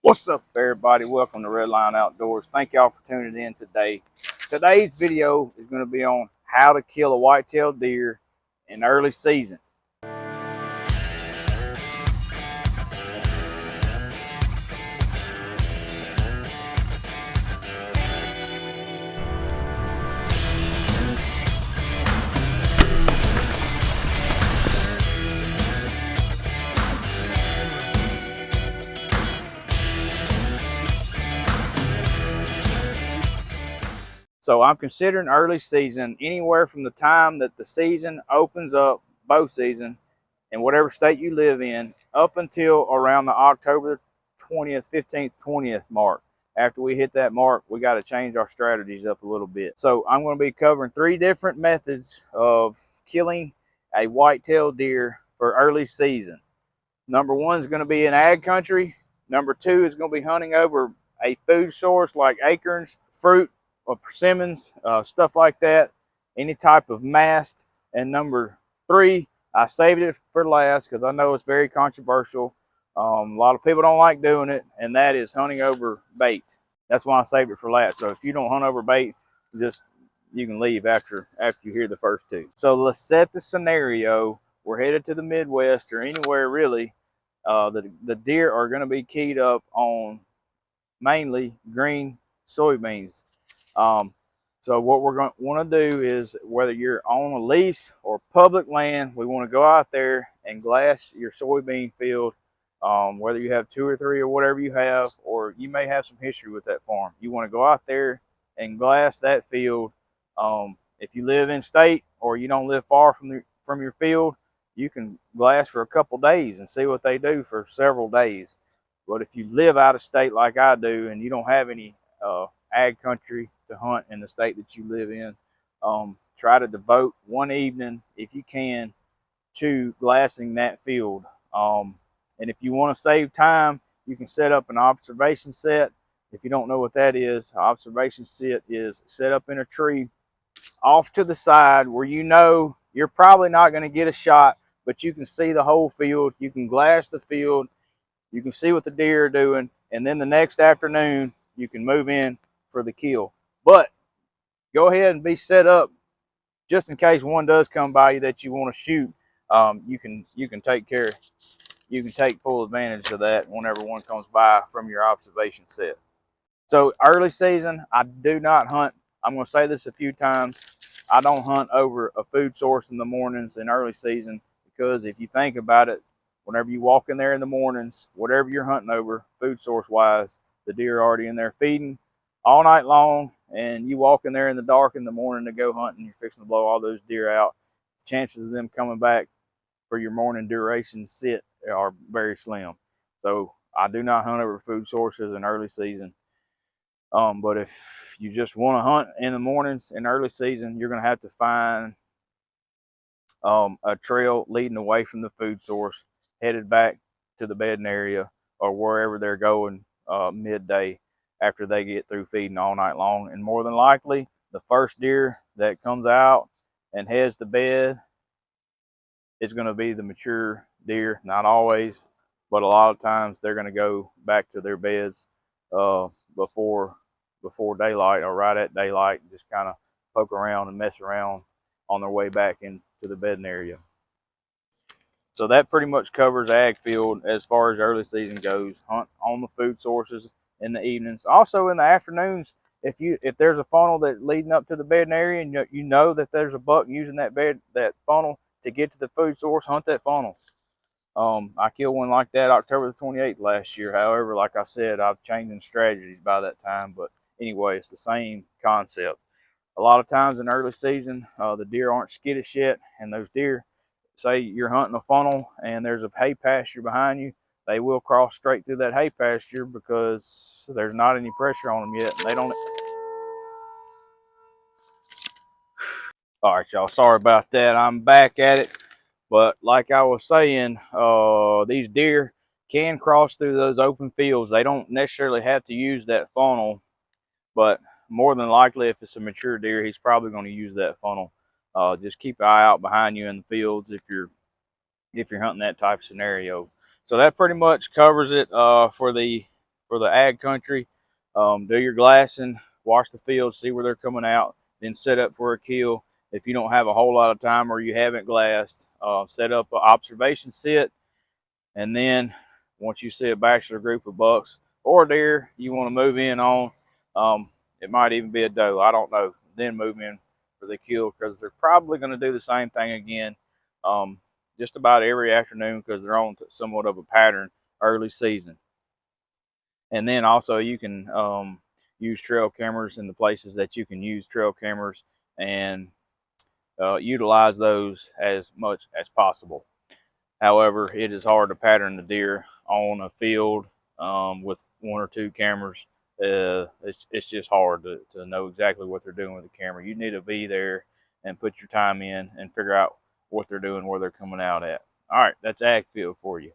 What's up, everybody? Welcome to Redline Outdoors. Thank y'all for tuning in today. Today's video is going to be on how to kill a whitetail deer in early season. So I'm considering early season anywhere from the time that the season opens up, bow season, in whatever state you live in, up until around the October 20th, 15th, 20th mark. After we hit that mark, we got to change our strategies up a little bit. So I'm going to be covering 3 different methods of killing a whitetail deer for early season. Number 1 is going to be in ag country. Number 2 is going to be hunting over a food source like acorns, fruit, or persimmons, stuff like that, any type of mast. And number 3, I saved it for last because I know it's very controversial. A lot of people don't like doing it, and that is hunting over bait. That's why I saved it for last. So if you don't hunt over bait, you can leave after you hear the first 2. So let's set the scenario. We're headed to the Midwest or anywhere really. The deer are going to be keyed up on mainly green soybeans. So what we're going to want to do is, whether you're on a lease or public land, we want to go out there and glass your soybean field. Whether you have 2 or 3 or whatever you have, or you may have some history with that farm, you want to go out there and glass that field. If you live in state or you don't live far from your field, you can glass for a couple days and see what they do for several days. But if you live out of state like I do, and you don't have any ag country to hunt in the state that you live in, try to devote one evening, if you can, to glassing that field. And if you want to save time, you can set up an observation set. If you don't know what that is, observation set is set up in a tree off to the side where you know you're probably not going to get a shot, but you can see the whole field. You can glass the field. You can see what the deer are doing. And then the next afternoon, you can move in for the kill. But go ahead and be set up just in case one does come by you that you want to shoot. You can take full advantage of that whenever one comes by from your observation set. So early season, I do not hunt. I'm going to say this a few times. I don't hunt over a food source in the mornings in early season, because if you think about it, whenever you walk in there in the mornings, whatever you're hunting over, food source wise, the deer are already in there feeding all night long, and you walk in there in the dark in the morning to go hunting, you're fixing to blow all those deer out. The chances of them coming back for your morning duration sit are very slim. So I do not hunt over food sources in early season. But if you just want to hunt in the mornings in early season, you're going to have to find a trail leading away from the food source, headed back to the bedding area or wherever they're going midday after they get through feeding all night long. And more than likely, the first deer that comes out and heads to bed is going to be the mature deer. Not always, but a lot of times they're going to go back to their beds before daylight or right at daylight, and just kind of poke around and mess around on their way back into the bedding area. So that pretty much covers ag field as far as early season goes. Hunt on the food sources in the evenings. Also in the afternoons, if there's a funnel that leading up to the bedding area, and you know that there's a buck using that funnel to get to the food source, hunt that funnel. I killed one like that October the 28th last year. However, like I said, I've changed in strategies by that time. But anyway, it's the same concept. A lot of times in early season, the deer aren't skittish yet, and those deer, say you're hunting a funnel and there's a hay pasture behind you, they will cross straight through that hay pasture because there's not any pressure on them yet. They don't. All right, y'all, sorry about that. I'm back at it. But like I was saying, these deer can cross through those open fields. They don't necessarily have to use that funnel, but more than likely, if it's a mature deer, he's probably going to use that funnel. Just keep an eye out behind you in the fields if you're hunting that type of scenario. So that pretty much covers it for the for the ag country. Do your glassing, watch the field, see where they're coming out, then set up for a kill. If you don't have a whole lot of time or you haven't glassed, set up an observation sit, and then once you see a bachelor group of bucks or deer you want to move in on, it might even be a doe, I don't know, then move in for the kill, because they're probably going to do the same thing again, um, just about every afternoon, because they're on somewhat of a pattern early season. And then also you can use trail cameras in the places that you can use trail cameras, and utilize those as much as possible. However, it is hard to pattern the deer on a field with one or two cameras. It's just hard to know exactly what they're doing with the camera. You need to be there and put your time in and figure out what they're doing, where they're coming out at. All right, that's ag field for you.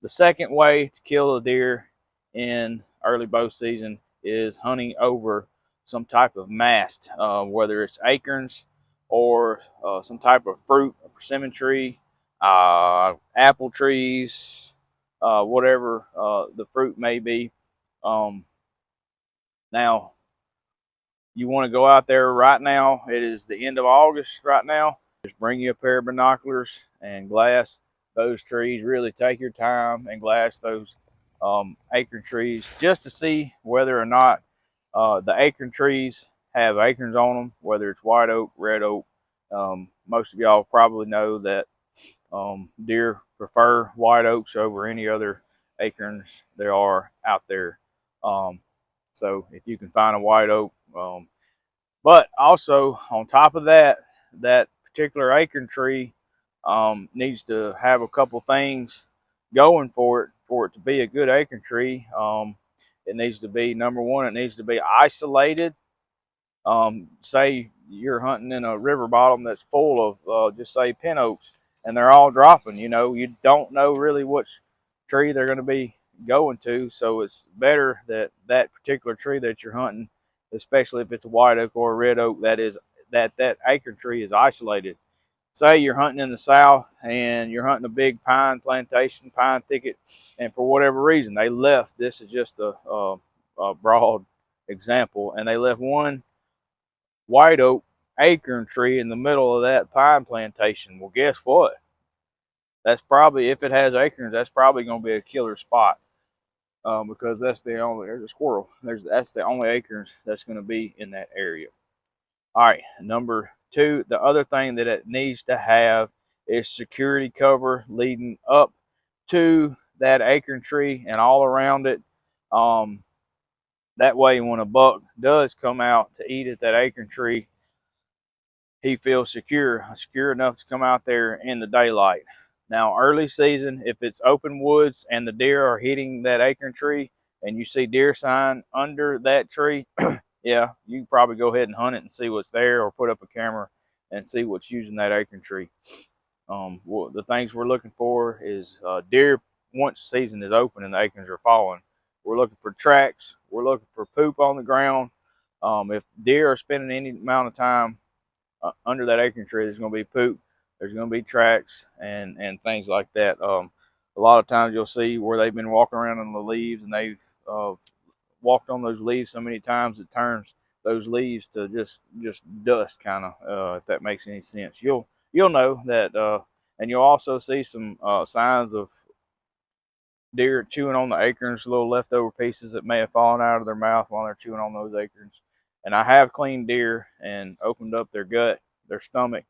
The second way to kill a deer in early bow season is hunting over some type of mast, whether it's acorns or some type of fruit, a persimmon tree, apple trees, whatever the fruit may be. Um, Now, you want to go out there right now. It is the end of August right now. Just bring you a pair of binoculars and glass those trees. Really take your time and glass those acorn trees, just to see whether or not the acorn trees have acorns on them, whether it's white oak, red oak. Most of y'all probably know that deer prefer white oaks over any other acorns there are out there. Um, so if you can find a white oak, but also on top of that, that particular acorn tree needs to have a couple things going for it to be a good acorn tree. It needs to be, number one, it needs to be isolated. Say you're hunting in a river bottom that's full of just say pin oaks, and they're all dropping. You know, you don't know really which tree they're going to be going to, so it's better that that particular tree that you're hunting, especially if it's a white oak or a red oak, that acorn tree is isolated. Say you're hunting in the south and you're hunting a big pine plantation, pine thicket, and for whatever reason they left. This is just a broad example, and they left one white oak acorn tree in the middle of that pine plantation. Well, guess what? That's probably, if it has acorns, that's probably going to be a killer spot, because that's the only, there's a squirrel. That's the only acorns that's going to be in that area. All right, number two, the other thing that it needs to have is security cover leading up to that acorn tree and all around it. Um, that way, when a buck does come out to eat at that acorn tree, he feels secure enough to come out there in the daylight. Now, early season, if it's open woods and the deer are hitting that acorn tree and you see deer sign under that tree, yeah, you can probably go ahead and hunt it and see what's there, or put up a camera and see what's using that acorn tree. Well, the things we're looking for is deer once season is open and the acorns are falling. We're looking for tracks. We're looking for poop on the ground. If deer are spending any amount of time under that acorn tree, there's going to be poop, there's going to be tracks, and things like that. A lot of times you'll see where they've been walking around in the leaves, and they've walked on those leaves so many times it turns those leaves to just dust, kind of. If that makes any sense, you'll know that, and you'll also see some signs of deer chewing on the acorns, little leftover pieces that may have fallen out of their mouth while they're chewing on those acorns. And I have cleaned deer and opened up their gut, their stomach,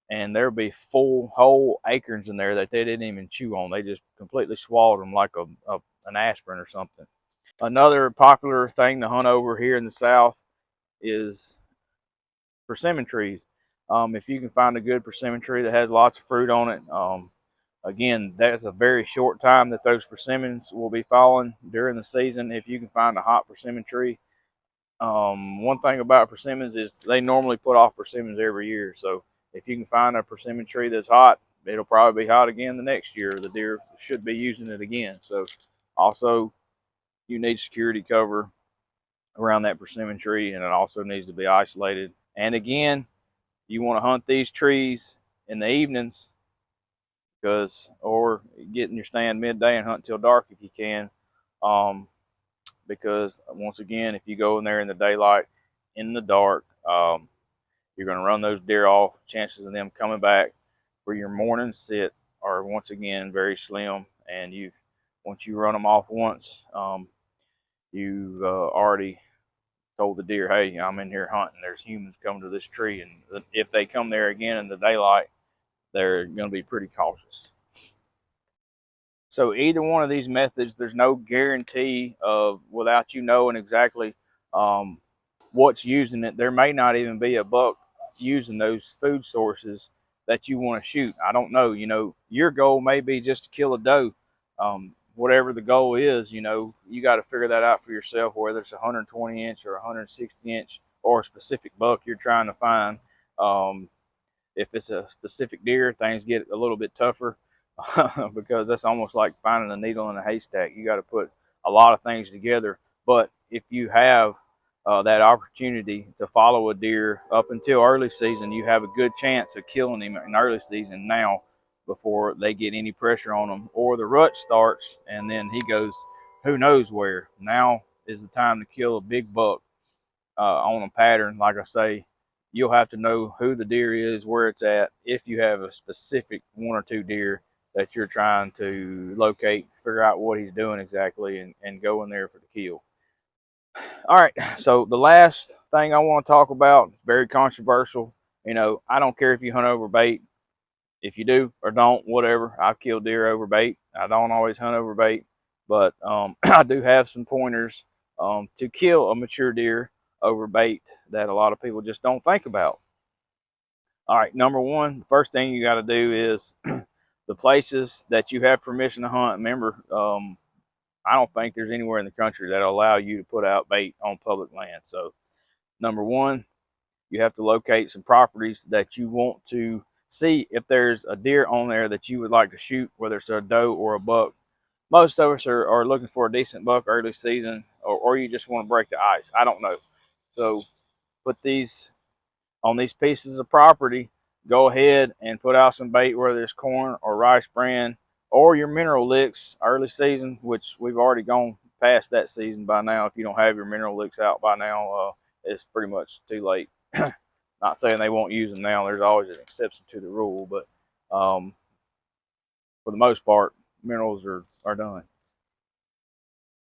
and there'll be full whole acorns in there that they didn't even chew on. They just completely swallowed them like an aspirin or something. Another popular thing to hunt over here in the South is persimmon trees. If you can find a good persimmon tree that has lots of fruit on it, again, that's a very short time that those persimmons will be falling during the season. If you can find a hot persimmon tree, one thing about persimmons is they normally put off persimmons every year. So if you can find a persimmon tree that's hot, it'll probably be hot again the next year. The deer should be using it again. So also, you need security cover around that persimmon tree, and it also needs to be isolated. And again, you want to hunt these trees in the evenings, or get in your stand midday and hunt till dark if you can. because once again, if you go in there in the daylight, in the dark, you're going to run those deer off. Chances of them coming back for your morning sit are once again very slim. And once you run them off once, you already told the deer, hey, I'm in here hunting. There's humans coming to this tree. And if they come there again in the daylight, they're going to be pretty cautious. So either one of these methods, there's no guarantee of, without you knowing exactly what's using it, there may not even be a buck using those food sources that you want to shoot. I don't know. Your goal may be just to kill a doe. Whatever the goal is, you got to figure that out for yourself, whether it's a 120 inch or 160 inch or a specific buck you're trying to find. If it's a specific deer, things get a little bit tougher because that's almost like finding a needle in a haystack. You got to put a lot of things together. But if you have that opportunity to follow a deer up until early season, you have a good chance of killing him in early season now before they get any pressure on him, or the rut starts and then he goes who knows where. Now is the time to kill a big buck on a pattern. Like I say, you'll have to know who the deer is, where it's at, if you have a specific one or two deer that you're trying to locate, figure out what he's doing exactly, and go in there for the kill. All right, so the last thing I want to talk about is very controversial. I don't care if you hunt over bait. If you do or don't, whatever. I've killed deer over bait. I don't always hunt over bait, but I do have some pointers to kill a mature deer over bait that a lot of people just don't think about. All right, number one, the first thing you got to do is the places that you have permission to hunt. Remember, I don't think there's anywhere in the country that'll allow you to put out bait on public land. So, number one, you have to locate some properties that you want to see if there's a deer on there that you would like to shoot, whether it's a doe or a buck. Most of us are looking for a decent buck early season, or you just want to break the ice. I don't know. So put these on these pieces of property. Go ahead and put out some bait, whether it's corn or rice bran or your mineral licks early season, which we've already gone past that season by now. If you don't have your mineral licks out by now, it's pretty much too late. Not saying they won't use them now. There's always an exception to the rule, but for the most part, minerals are done.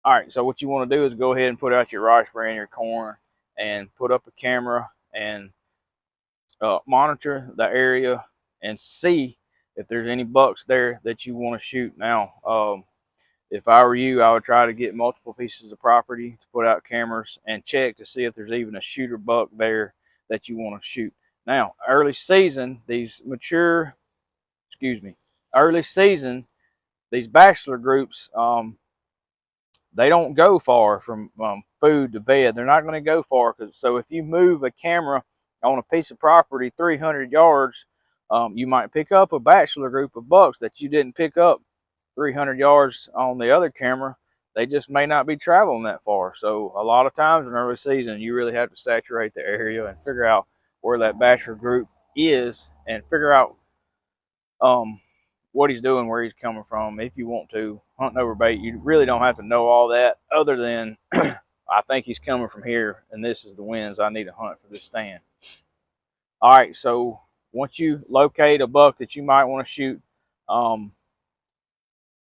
All right, so what you want to do is go ahead and put out your rice bran, your corn, and put up a camera and monitor the area and see if there's any bucks there that you want to shoot. Now, if I were you, I would try to get multiple pieces of property to put out cameras and check to see if there's even a shooter buck there that you want to shoot. Now, early season, early season, these bachelor groups, they don't go far from food to bed. They're not going to go far. So if you move a camera on a piece of property 300 yards, you might pick up a bachelor group of bucks that you didn't pick up 300 yards on the other camera. They just may not be traveling that far. So a lot of times in early season, you really have to saturate the area and figure out where that bachelor group is and figure out what he's doing, where he's coming from. If you want to hunting over bait, you really don't have to know all that, other than I think he's coming from here and this is the winds I need to hunt for this stand. All right, so once you locate a buck that you might want to shoot,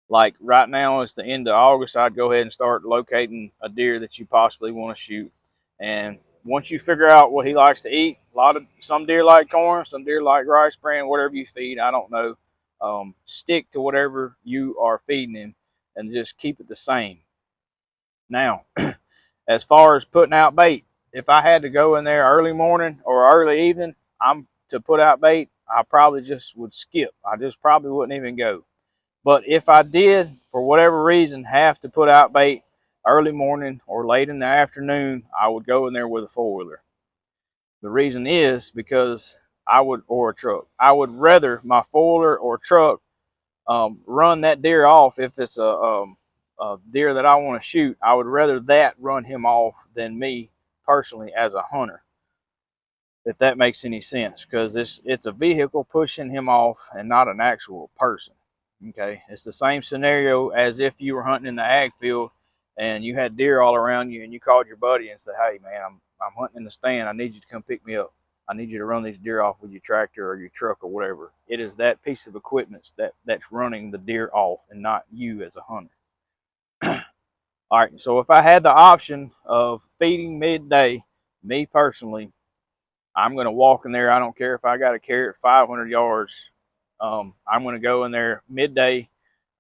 like right now it's the end of August, I'd go ahead and start locating a deer that you possibly want to shoot. And once you figure out what he likes to eat, some deer like corn, some deer like rice bran, whatever you feed, I don't know. Stick to whatever you are feeding him and just keep it the same. Now, as far as putting out bait, if I had to go in there early morning or early evening, to put out bait, I probably just would skip. I just probably wouldn't even go. But if I did, for whatever reason, have to put out bait early morning or late in the afternoon, I would go in there with a four-wheeler. The reason is because or a truck. I would rather my four-wheeler or truck run that deer off. If it's a deer that I want to shoot, I would rather that run him off than me personally as a hunter, if that makes any sense, because it's a vehicle pushing him off and not an actual person. Okay, it's the same scenario as if you were hunting in the ag field and you had deer all around you, and you called your buddy and said, "Hey man, I'm hunting in the stand. I need you to come pick me up. I need you to run these deer off with your tractor or your truck or whatever." It is that piece of equipment that's running the deer off, and not you as a hunter. All right, so if I had the option of feeding midday, me personally, I'm going to walk in there. I don't care if I got to carry it 500 yards. I'm going to go in there midday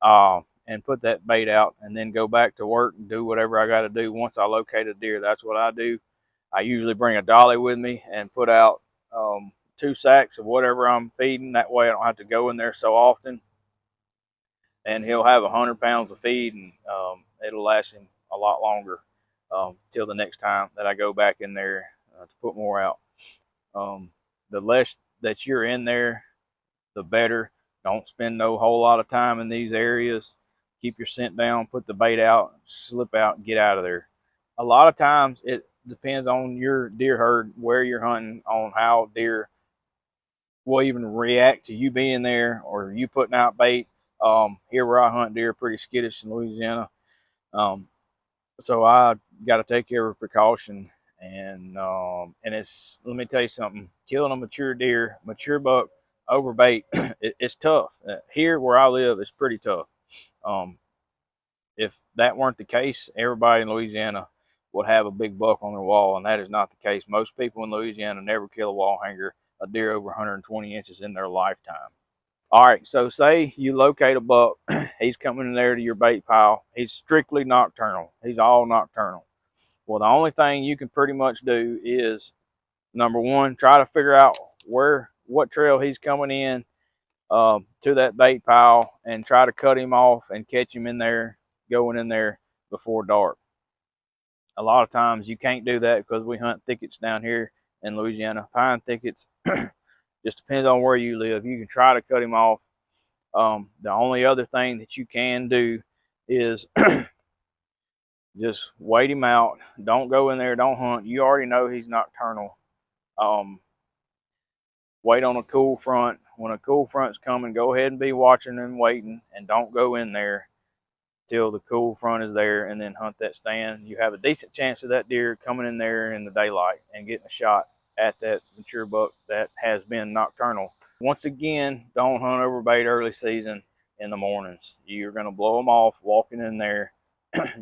and put that bait out, and then go back to work and do whatever I got to do. Once I locate a deer, that's what I do. I usually bring a dolly with me and put out 2 sacks of whatever I'm feeding. That way I don't have to go in there so often. And he'll have 100 pounds of feed, and it'll last him a lot longer till the next time that I go back in there to put more out. The less that you're in there, the better. Don't spend no whole lot of time in these areas. Keep your scent down, put the bait out, slip out, and get out of there. A lot of times it depends on your deer herd, where you're hunting, on how deer will even react to you being there or you putting out bait. Here where I hunt, deer pretty skittish in Louisiana. So I got to take every precaution, and it's, let me tell you something, killing a mature deer, mature buck over bait, it's tough. Here where I live, it's pretty tough. Um, if that weren't the case, everybody in Louisiana would have a big buck on their wall, and that is not the case. Most people in Louisiana never kill a wall hanger, a deer over 120 inches in their lifetime. All right, so say you locate a buck, he's coming in there to your bait pile. He's strictly nocturnal. He's all nocturnal. Well, the only thing you can pretty much do is, number one, try to figure out what trail he's coming in to that bait pile, and try to cut him off and catch him in there, going in there before dark. A lot of times you can't do that because we hunt thickets down here in Louisiana, pine thickets. Just depends on where you live. You can try to cut him off. The only other thing that you can do is just wait him out. Don't go in there. Don't hunt. You already know he's nocturnal. Um, Wait on a cool front. When a cool front's coming, go ahead and be watching and waiting, and don't go in there till the cool front is there, and then hunt that stand. You have a decent chance of that deer coming in there in the daylight and getting a shot at that mature buck that has been nocturnal. Once again, don't hunt over bait early season in the mornings. You're going to blow them off walking in there.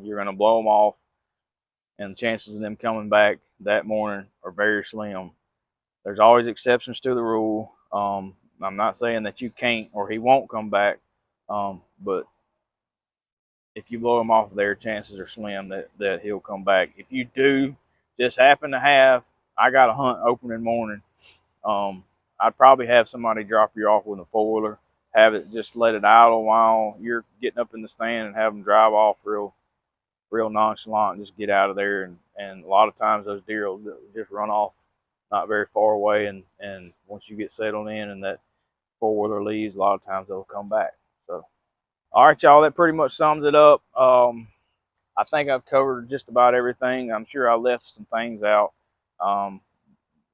You're going to blow them off, and the chances of them coming back that morning are very slim. There's always exceptions to the rule. I'm not saying that you can't or he won't come back, but if you blow him off there, chances are slim that he'll come back. If you do just happen to have, I got a hunt opening morning, I'd probably have somebody drop you off with a four-wheeler, have it, just let it idle while you're getting up in the stand, and have them drive off real nonchalant, and just get out of there. And a lot of times those deer will just run off not very far away, and once you get settled in and that four-wheeler leaves, a lot of times they'll come back. So, all right, y'all, that pretty much sums it up. I think I've covered just about everything. I'm sure I left some things out.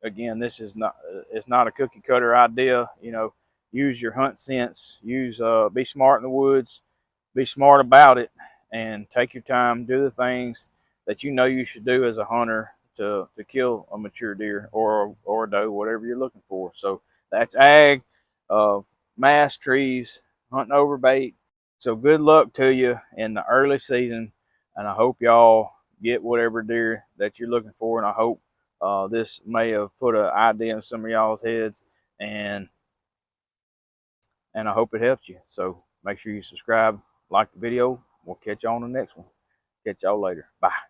Again, this is not, it's not a cookie cutter idea. You know, use your hunt sense. Be smart in the woods. Be smart about it, and take your time. Do the things that you know you should do as a hunter to kill a mature deer or a doe, whatever you're looking for. So that's ag, mast, trees, hunting over bait. So good luck to you in the early season, and I hope y'all get whatever deer that you're looking for, and I hope this may have put an idea in some of y'all's heads, and I hope it helped you. So make sure you subscribe, like the video. We'll catch you on the next one. Catch y'all later. Bye.